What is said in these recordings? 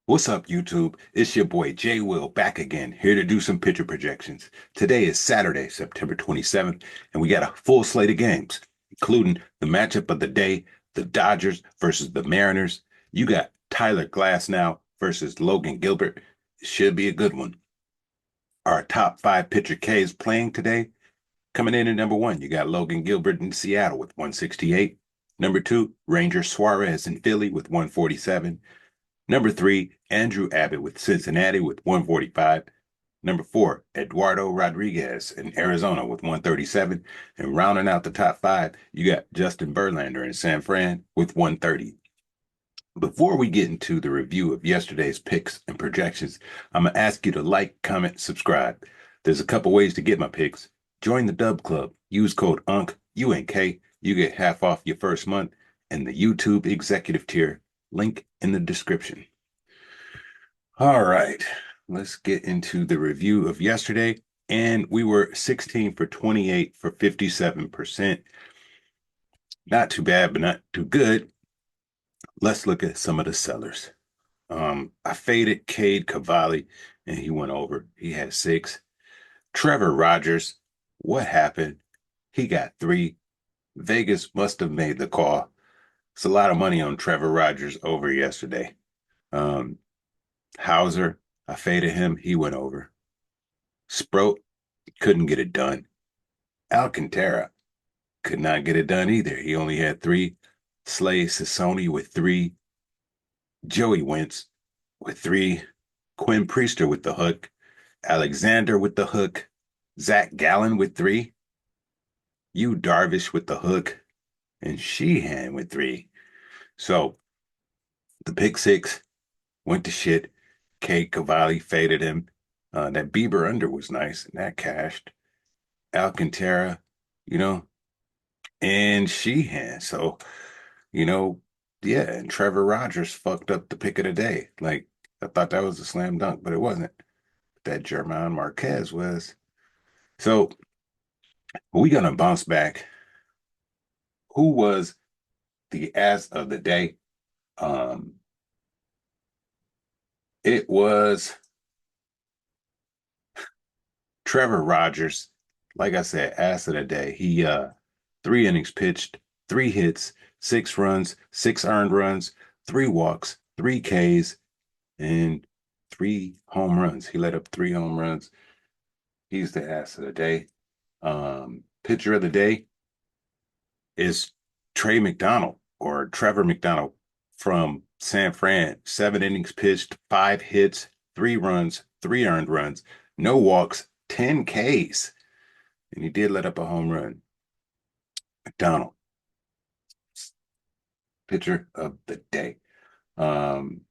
What's up, YouTube? It's your boy Jay Will back again, here to do some pitcher projections. Today is Saturday, September 27th, and we got a full slate of games, including the matchup of the day, the Dodgers versus the Mariners. You got Tyler Glasnow versus Logan Gilbert. It should be a good one. Our top five pitcher Ks playing today. Coming in at number one, you got Logan Gilbert in Seattle with 168. Number two, Ranger Suarez in Philly with 147. Number three, Andrew Abbott with Cincinnati with 145. Number four, Eduardo Rodriguez in Arizona with 137. And rounding out the top five, you got Justin Verlander in San Fran with 130. Before we get into the review of yesterday's picks and projections, I'm going to ask you to like, comment, subscribe. There's a couple ways to get my picks. Join the Dub Club. Use code UNK, UNK. You get half off your first month. And the YouTube executive tier, link in the description. All right, let's get into the review of yesterday. And we were 16 for 28 for 57%. Not too bad, but not too good. Let's look at some of the sellers. I faded Cade Cavalli and he went over. He had six. Trevor Rogers, what happened? He got three. Vegas must have made the call. It's a lot of money on Trevor Rogers over yesterday. Um, Hauser, I faded him. He went over. Sproat couldn't get it done. Alcantara could not get it done either. He only had three. Slay Sassoni with three. Joey Wentz with three. Quinn Priester with the hook. Alexander with the hook. Zach Gallen with three. Yu Darvish with the hook. And Sheehan with three. So the pick six went to shit. Cade Cavalli faded him. That Bieber under was nice, and that cashed. Alcantara, you know, and Sheehan. So, you know, yeah, and Trevor Rogers fucked up the pick of the day. Like, I thought that was a slam dunk, but it wasn't. That German Marquez was. So, we gonna bounce back. Who was the ass of the day? Um, it was Trevor Rogers. Like I said, ass of the day. He 3 innings pitched, 3 hits, 6 runs, 6 earned runs, 3 walks, 3 Ks, and 3 home runs. He let up 3 home runs. He's the ass of the day. Pitcher of the day is Trey McDonald or Trevor McDonald from San Fran. 7 innings pitched, 5 hits, 3 runs, 3 earned runs, no walks, 10 Ks. And he did let up a home run. McDonald, pitcher of the day. Um,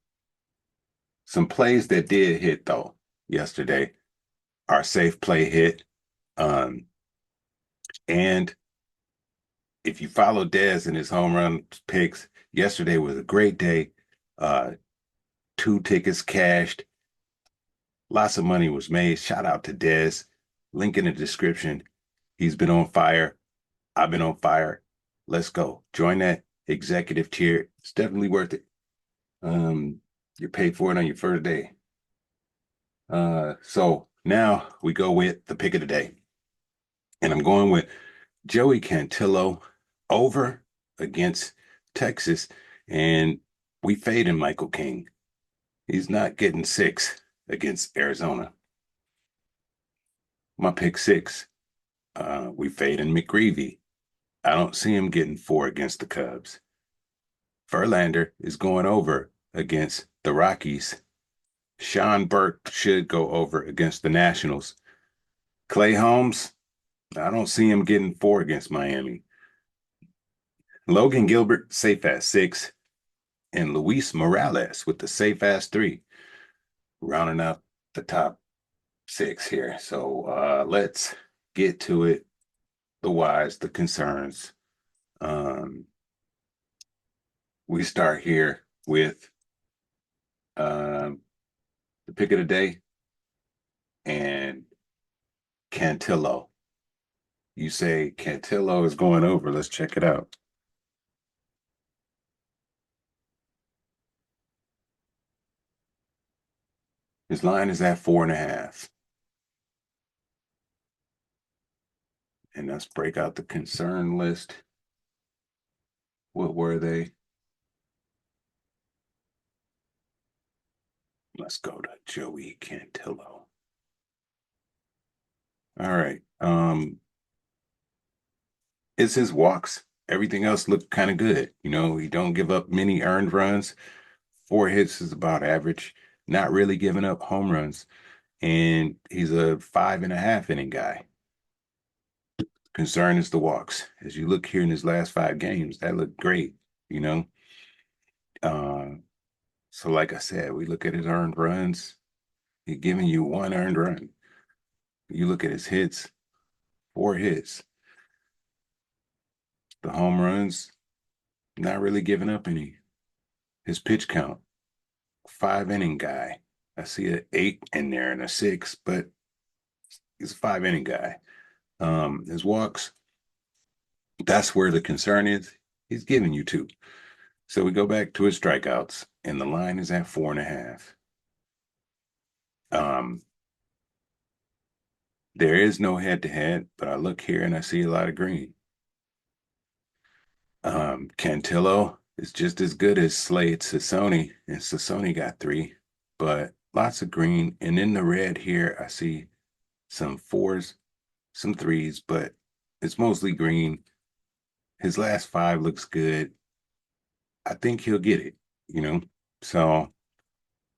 some plays that did hit though yesterday. Our safe play hit. Um, and if you follow Dez in his home run picks, yesterday was a great day. 2 tickets cashed. Lots of money was made. Shout out to Dez. Link in the description. He's been on fire. I've been on fire. Let's go. Join that executive tier. It's definitely worth it. You paid for it on your first day. So now we go with the pick of the day. And I'm going with Joey Cantillo over against Texas. And we fade in Michael King. He's not getting 6 against Arizona. My pick 6. We fade in McGreevy. I don't see him getting 4 against the Cubs. Verlander is going over against the Rockies. Sean Burke should go over against the Nationals. Clay Holmes, I don't see him getting 4 against Miami. Logan Gilbert, safe at 6. And Luis Morales with the safe ass 3. Rounding out the top 6 here. So let's get to it. The whys, the concerns. We start here with um, the pick of the day and Cantillo. You say Cantillo is going over. Let's check it out. His line is at 4.5. And let's break out the concern list. What were they? Let's go to Joey Cantillo. All right. It's his walks. Everything else looked kind of good. He don't give up many earned runs. 4 hits is about average. Not really giving up home runs. And he's a 5.5 inning guy. Concern is the walks. As you look here in his last 5 games, that looked great, you know. Uh, so like I said, we look at his earned runs. He's giving you 1 earned run. You look at his hits, 4 hits. The home runs, not really giving up any. His pitch count, 5 inning guy. I see an 8 in there and a 6, but he's a 5 inning guy. His walks, that's where the concern is. He's giving you 2. So we go back to his strikeouts, and the line is at 4.5. Um, there is no head-to-head, but I look here and I see a lot of green. Cantillo is just as good as Slate Sassoni, and Sassoni got 3, but lots of green. And in the red here, I see some 4s, some 3s, but it's mostly green. His last 5 looks good. I think he'll get it. So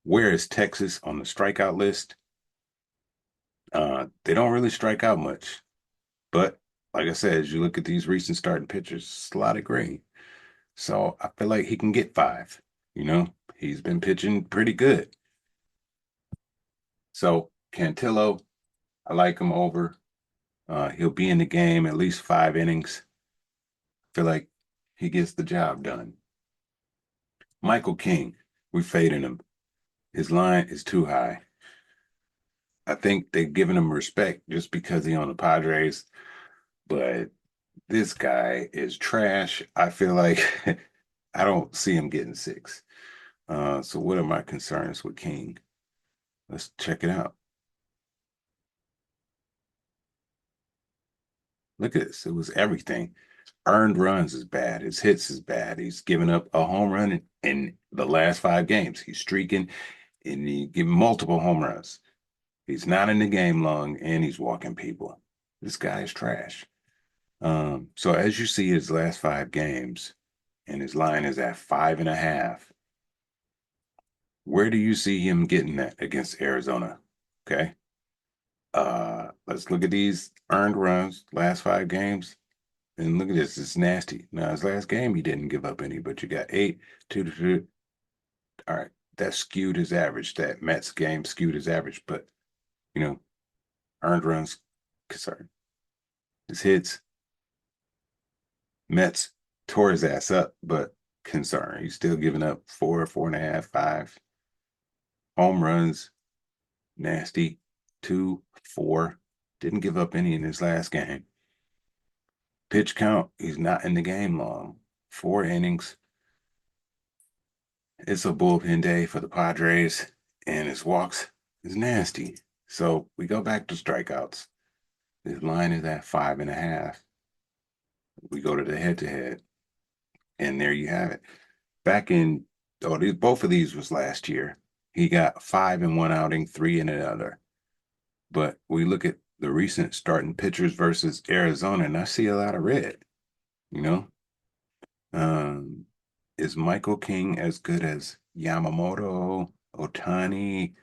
where is Texas on the strikeout list? They don't really strike out much, but like I said, as you look at these recent starting pitchers, it's a lot of green. So I feel like he can get 5. He's been pitching pretty good. So Cantillo, I like him over. He'll be in the game at least 5 innings. I feel like he gets the job done. Michael King, we fading him. His line is too high. I think they've given him respect just because he's on the Padres, but this guy is trash. I feel like I don't see him getting 6. So what are my concerns with King? Let's check it out. Look at this. It was everything. Earned runs is bad. His hits is bad. He's given up a home run in the last 5 games. He's streaking and he give multiple home runs. He's not in the game long and he's walking people. This guy is trash. So as you see his last 5 games, and his line is at 5.5. Where do you see him getting that against Arizona? Okay. Let's look at these earned runs, last 5 games, and look at this. It's nasty. Now his last game he didn't give up any, but you got 8, 2 to 2. All right, that skewed his average. That Mets game skewed his average, but you know, earned runs concern. His hits, Mets tore his ass up, but concern. He's still giving up 4, 4.5, 5. Home runs, nasty. 2, 4. Didn't give up any in his last game. Pitch count, he's not in the game long. 4 innings. It's a bullpen day for the Padres, and his walks is nasty. So we go back to strikeouts. His line is at 5.5. We go to the head-to-head, and there you have it. Back in both of these was last year. He got 5 in one outing, 3 in another. But we look at the recent starting pitchers versus Arizona, and I see a lot of red. You know, um, is Michael King as good as Yamamoto, Otani,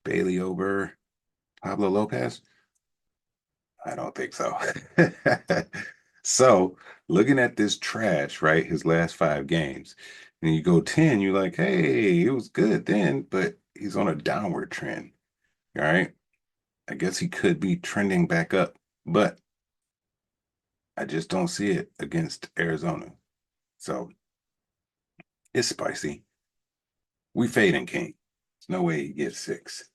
Bailey Ober, Pablo Lopez? I don't think so. So, looking at this trash, right, his last 5 games, and you go 10, you're like, hey, it was good then, but he's on a downward trend. All right. I guess he could be trending back up, but I just don't see it against Arizona. So it's spicy. We fading King. There's no way he gets 6.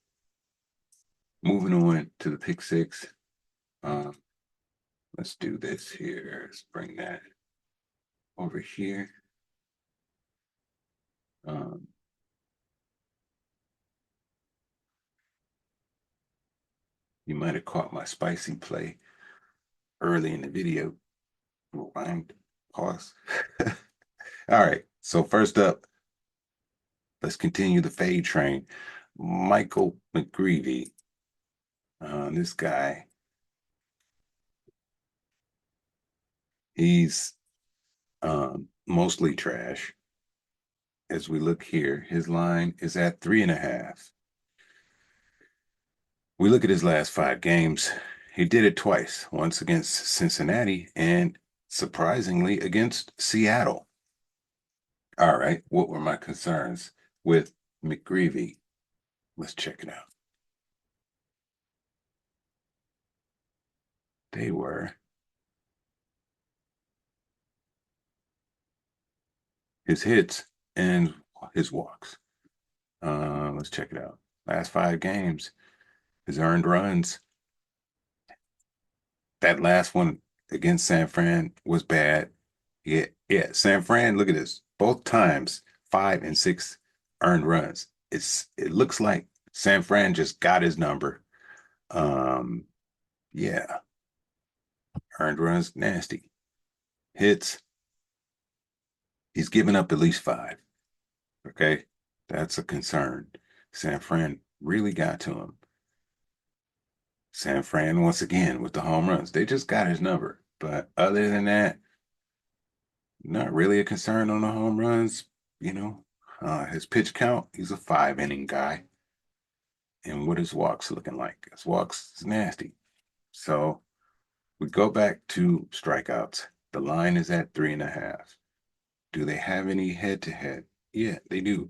Moving on to the pick 6. Um, let's do this here. Let's bring that over here. Um, You might have caught my spicy play early in the video. Rewind, pause. All right. So first up, let's continue the fade train. Michael McGreevy. This guy, he's mostly trash. As we look here, his line is at 3.5. We look at his last 5 games. He did it twice, once against Cincinnati and surprisingly against Seattle. All right, what were my concerns with McGreevy? Let's check it out. They were his hits and his walks. Let's check it out. Last 5 games, his earned runs. That last one against San Fran was bad. Yeah. San Fran, look at this. Both times, 5 and 6 earned runs. It looks like San Fran just got his number. Um, yeah, earned runs, nasty. Hits, he's given up at least 5. Okay. That's a concern. San Fran really got to him. San Fran, once again, with the home runs. They just got his number. But other than that, not really a concern on the home runs. You know, his pitch count, he's a 5 inning guy. And what his walks looking like? His walks is nasty. So we go back to strikeouts. The line is at 3.5. Do they have any head to head? Yeah, they do.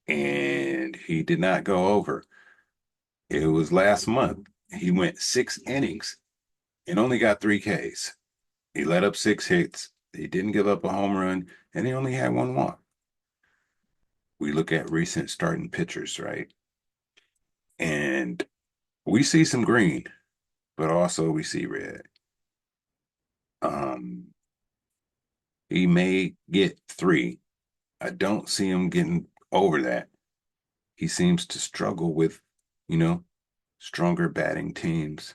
And he did not go over. It was last month. He went 6 innings and only got 3 Ks. He let up 6 hits. He didn't give up a home run, and he only had 1 walk. We look at recent starting pitchers, right? And we see some green, but also we see red. Um, he may get 3. I don't see him getting over that. He seems to struggle with, you know, stronger batting teams.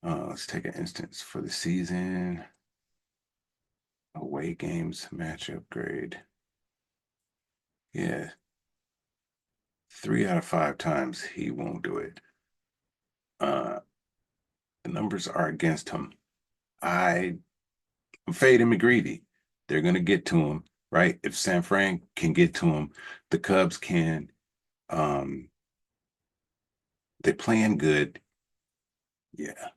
Let's take an instance for the season. Away games, matchup grade. Yeah. 3 out of 5 times he won't do it. The numbers are against him. I'm fading McGreevy. They're going to get to him, right? If San Fran can get to him, the Cubs can. They're playing good. Yeah.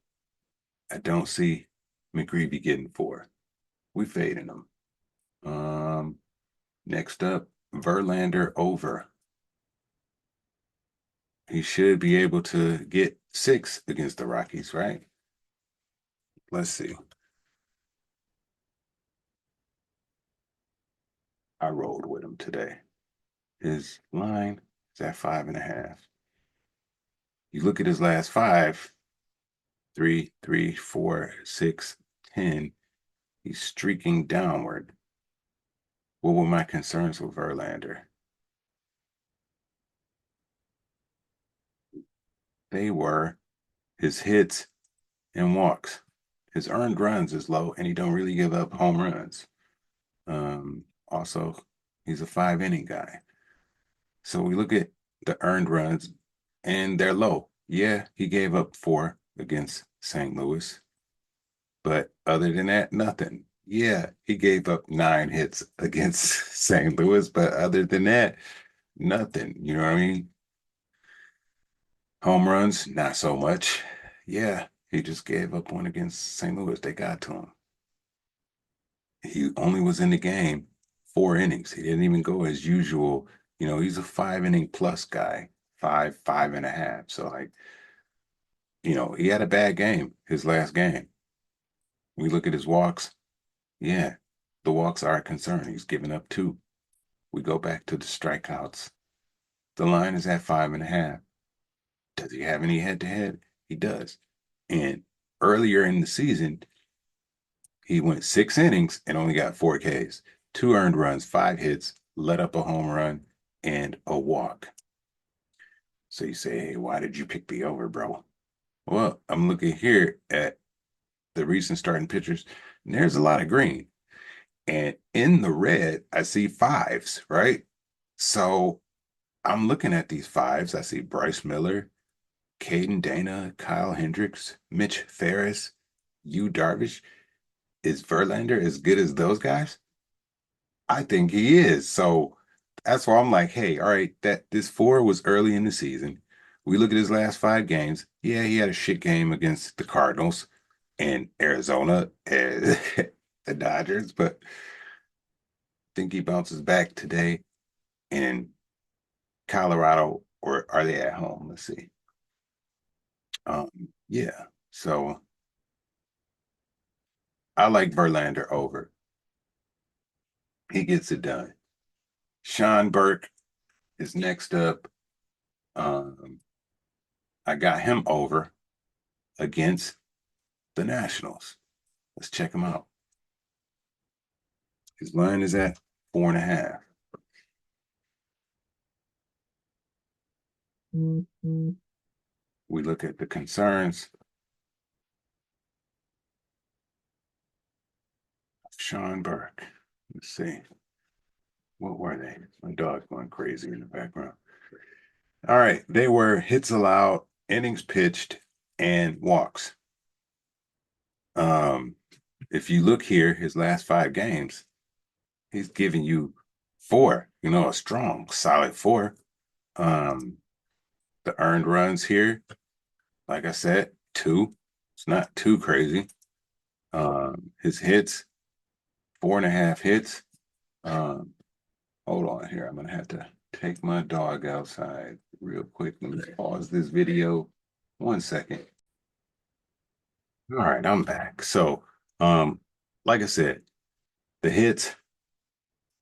I don't see McGreevy getting 4. We fading him. Next up, Verlander over. He should be able to get 6 against the Rockies, right? Let's see. I rolled with him today. His line is at 5.5. You look at his last 5, 3, 3, 4, 6, 10. He's streaking downward. What were my concerns with Verlander? They were his hits and walks. His earned runs is low, and he don't really give up home runs. Also, he's a 5 inning guy. So we look at the earned runs, and they're low. Yeah, he gave up 4 against St. Louis. But other than that, nothing. Yeah, he gave up 9 hits against St. Louis, but other than that, nothing. You know what I mean? Home runs, not so much. Yeah, he just gave up 1 against St. Louis. They got to him. He only was in the game 4 innings. He didn't even go as usual. He's a 5 inning plus guy, 5.5. So, like, he had a bad game, his last game. We look at his walks. Yeah, the walks are a concern. He's given up 2. We go back to the strikeouts. The line is at 5.5. Does he have any head to head? He does. And earlier in the season, he went 6 innings and only got 4 Ks, 2 earned runs, 5 hits, let up a home run, and a walk. So you say, hey, why did you pick the over, bro? Well, I'm looking here at the recent starting pitchers, and there's a lot of green. And in the red, I see fives, right? So I'm looking at these fives. I see Bryce Miller, Caden Dana, Kyle Hendricks, Mitch Ferris, Yu Darvish. Is Verlander as good as those guys? I think he is. So that's why I'm like, hey, all right, that this four was early in the season. We look at his last 5 games. Yeah, he had a shit game against the Cardinals and Arizona and the Dodgers, but I think he bounces back today in Colorado, or are they at home? Let's see. Yeah. So I like Verlander over. He gets it done. Sean Burke is next up. Um, I got him over against the Nationals. Let's check him out. His line is at 4.5. Mm-hmm. We look at the concerns of Sean Burke. Let's see. What were they? My dog's going crazy in the background. All right. They were hits allowed, innings pitched, and walks. Um, if you look here, his last 5 games, he's giving you 4, a strong, solid 4. Um, the earned runs here, like I said, 2. It's not too crazy. His hits, 4.5 hits. Um, hold on here. I'm gonna have to take my dog outside real quick. Let me pause this video. 1 second. All right, I'm back. So, like I said, the hits,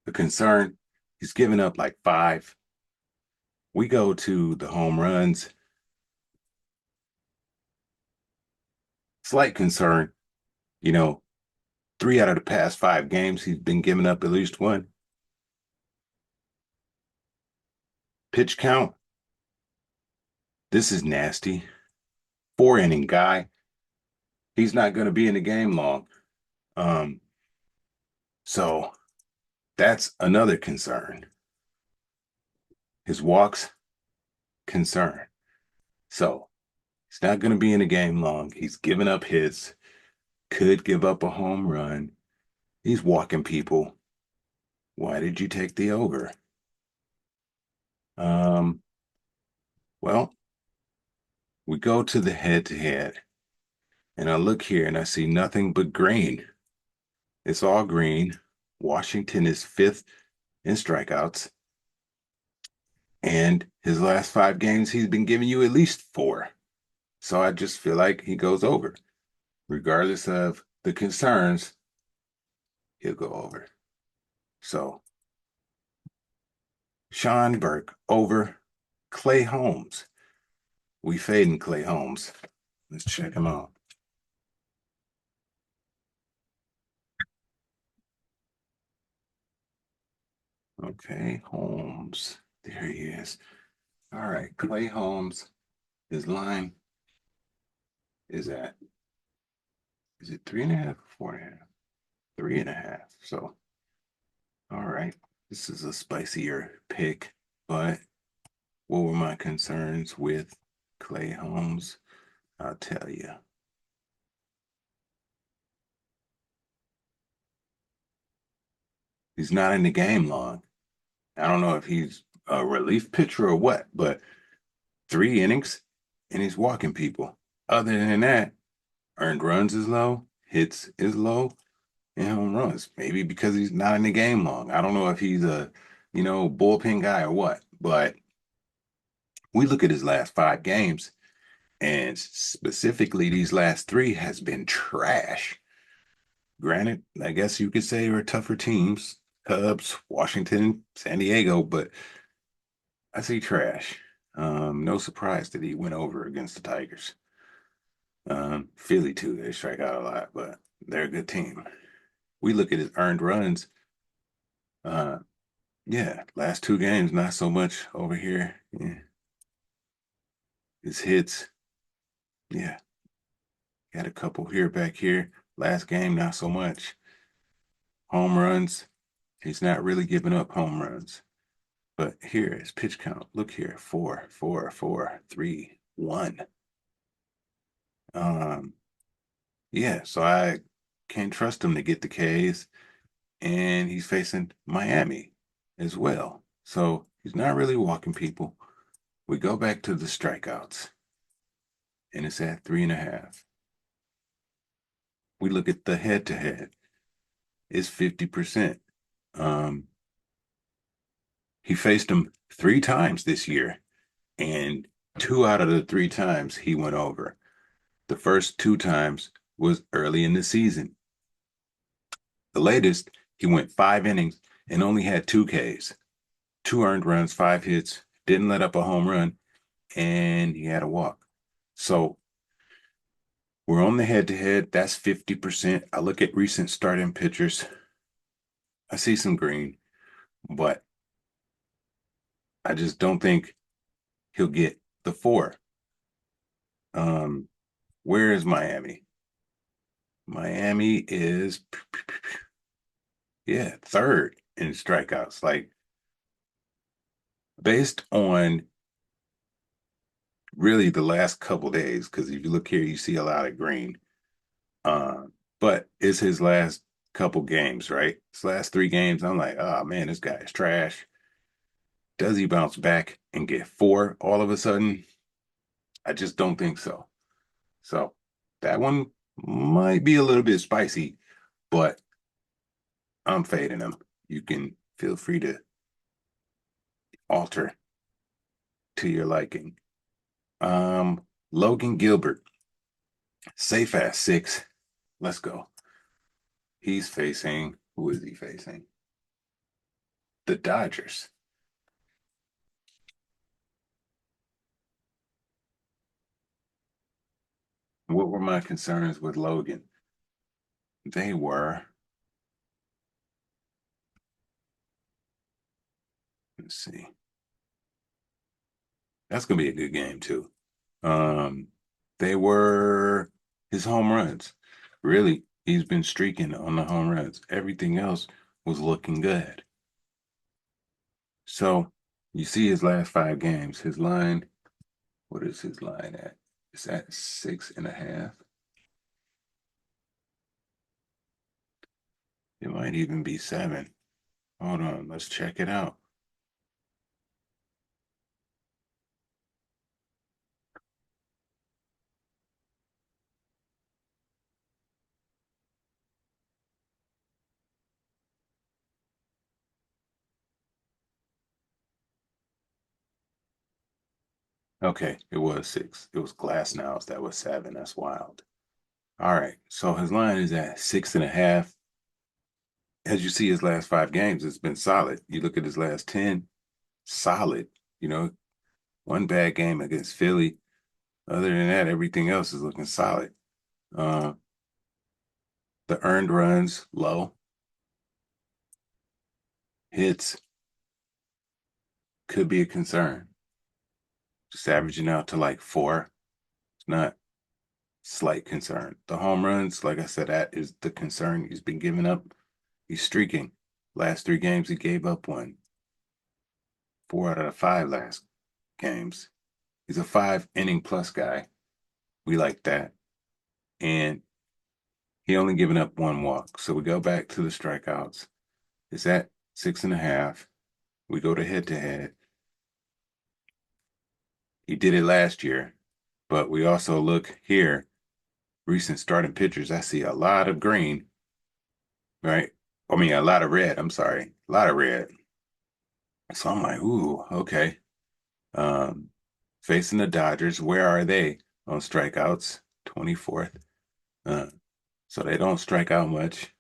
the concern, he's giving up like 5. We go to the home runs. Slight concern, you know, 3 out of the past 5 games, he's been giving up at least 1. Pitch count, this is nasty. 4 inning guy. He's not going to be in the game long. Um, so that's another concern. His walks, concern. So he's not going to be in the game long. He's giving up hits, could give up a home run. He's walking people. Why did you take the over? Um, well, we go to the head to head, and I look here and I see nothing but green. It's all green. Washington is 5th in strikeouts. And his last 5 games, he's been giving you at least 4. So I just feel like he goes over. Regardless of the concerns, he'll go over. So Sean Burke over Clay Holmes. We fading Clay Holmes. Let's check him out. Okay, Holmes. There he is. All right, Clay Holmes. His line is at, is it 3.5 or 4.5? 3.5. So, all right. This is a spicier pick, but what were my concerns with Clay Holmes? I'll tell you. He's not in the game long. I don't know if he's a relief pitcher or what, but 3 innings and he's walking people. Other than that, earned runs is low, hits is low, and home runs. Maybe because he's not in the game long. I don't know if he's a, bullpen guy or what, but we look at his last 5 games, and specifically these last 3 has been trash. Granted, I guess you could say we're tougher teams, Cubs, Washington, San Diego, but I say trash. No surprise that he went over against the Tigers. Philly too, they strike out a lot, but they're a good team. We look at his earned runs. Uh, yeah, last 2 games, not so much over here. Yeah. His hits, Yeah, got a couple here back here. Last game, not so much. Home runs, he's not really giving up home runs. But here is pitch count. Look here, 4, 4, 4, 3, 1. Um, yeah, so I can't trust him to get the Ks, and he's facing Miami as well. So he's not really walking people. We go back to the strikeouts, and it's at 3.5. We look at the head-to-head. It's 50%. Um, he faced him 3 times this year, and 2 out of the 3 times he went over. The first 2 times was early in the season. The latest, he went 5 innings and only had 2 Ks, 2 earned runs, 5 hits, didn't let up a home run, and he had a walk. So we're on the head to head. That's 50%. I look at recent starting pitchers. I see some green, but I just don't think he'll get the 4. Um, where is Miami? Miami is, yeah, third in strikeouts. Like, based on really the last couple days, because if you look here, you see a lot of green. Uh, but it's his last couple games, right? His last 3 games, I'm like, oh man, this guy is trash. Does he bounce back and get 4 all of a sudden? I just don't think so. So that one might be a little bit spicy, but I'm fading him. You can feel free to alter to your liking. Logan Gilbert, safe at 6. Let's go. He's facing, who is he facing? The Dodgers. What were my concerns with Logan? They were, let's see, that's going to be a good game too. Um, they were his home runs. Really, he's been streaking on the home runs. Everything else was looking good. So you see his last 5 games. His line, what is his line at? It's at 6.5. It might even be 7. Hold on, let's check it out. Okay, it was 6. It was Glass Nows that was 7. That's wild. All right, so his line is at 6.5. As you see, his last 5 games, it's been solid. You look at his last 10, solid. You know, one bad game against Philly. Other than that, everything else is looking solid. Uh, the earned runs low, hits could be a concern. Just averaging out to like 4. It's not slight concern. The home runs, like I said, that is the concern. He's been giving up. He's streaking. Last 3 games, he gave up 1. 4 out of the 5 last games. He's a 5 inning plus guy. We like that. And he only given up 1 walk. So we go back to the strikeouts. It's at 6.5. We go to head to head. He did it last year, but we also look here, recent starting pitchers. I see a lot of green, right? I mean, a lot of red. I'm sorry, a lot of red. So I'm like, ooh, okay. Um, Facing the Dodgers, where are they on strikeouts? 24th. Uh, so they don't strike out much.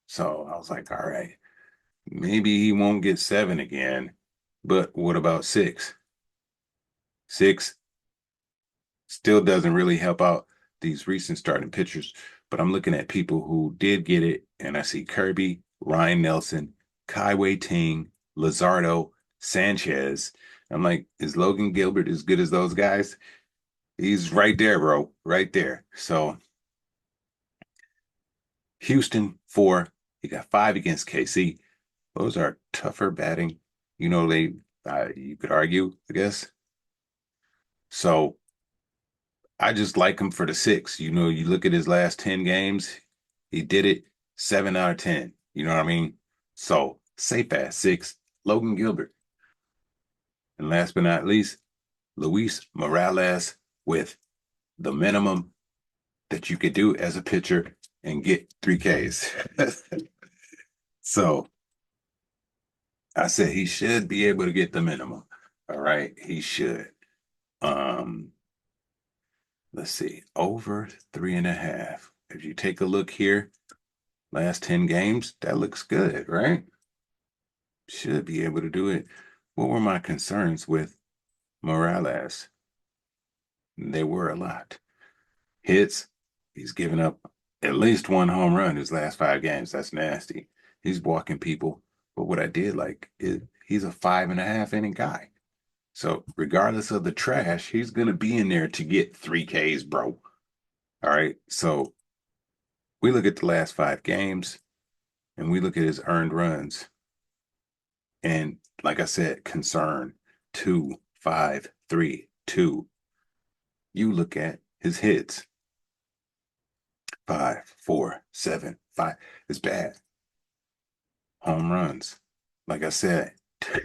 So I was like, all right, maybe he won't get 7 again, but what about 6? 6 still doesn't really help out these recent starting pitchers. But I'm looking at people who did get it, and I see Kirby, Ryan Nelson, Kaiwei Ting, Lazardo, Sanchez. I'm like, is Logan Gilbert as good as those guys? He's right there, bro. Right there. So Houston, 4. He got 5 against KC. Those are tougher batting. They you could argue, I guess. So I just like him for the 6. You look at his last 10 games, he did it 7 out of 10. You know what I mean? So safe at 6, Logan Gilbert. And last but not least, Luis Morales with the minimum that you could do as a pitcher and get 3Ks. So I said he should be able to get the minimum. All right, he should. Um, let's see, over 3.5. If you take a look here, last 10 games, that looks good, right? Should be able to do it. What were my concerns with Morales? There were a lot. Hits, he's given up at least 1 home run his last 5 games. That's nasty. He's walking people. But what I did like is he's a 5.5 inning guy. So regardless of the trash, he's gonna be in there to get 3Ks, bro. All right. So we look at the last 5 games and we look at his earned runs. And like I said, concern 2, 5, 3, 2. You look at his hits 5, 4, 7, 5. It's bad. Home runs. Like I said,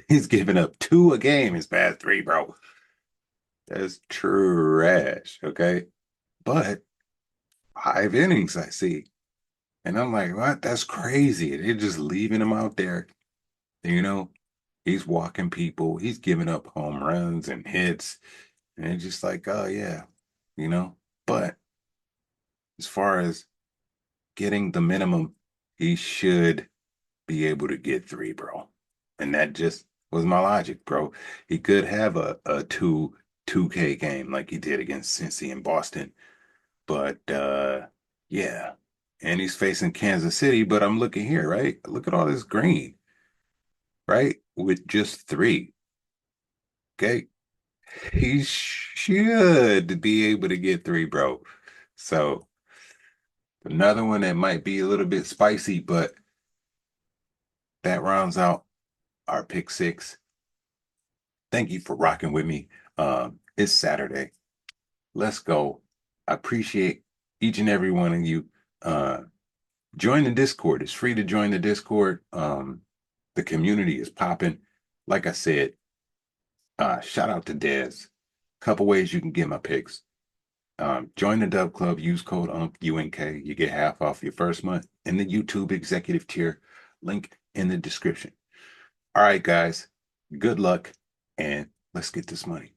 he's giving up 2 a game his past 3, bro. That's trash. Okay. But 5 innings, I see. And I'm like, what? That's crazy. They're just leaving him out there. You know, he's walking people, he's giving up home runs and hits. And it's just like, oh, yeah, you know. But as far as getting the minimum, he should be able to get 3, bro. And that just was my logic, bro. He could have a 2K game like he did against Cincy in Boston. But yeah. And he's facing Kansas City, but I'm looking here, right? Look at all this green, right? With just 3. Okay. He should be able to get 3, bro. So another one that might be a little bit spicy, but that rounds out our pick 6. Thank you for rocking with me. It's Saturday. Let's go. I appreciate each and every one of you. Join the Discord. It's free to join the Discord. The community is popping. Like I said, shout out to Dez. Couple ways you can get my picks. Join the Dub Club. Use code UNK. You get half off your first month in the YouTube executive tier. Link in the description. All right, guys. Good luck, and let's get this money.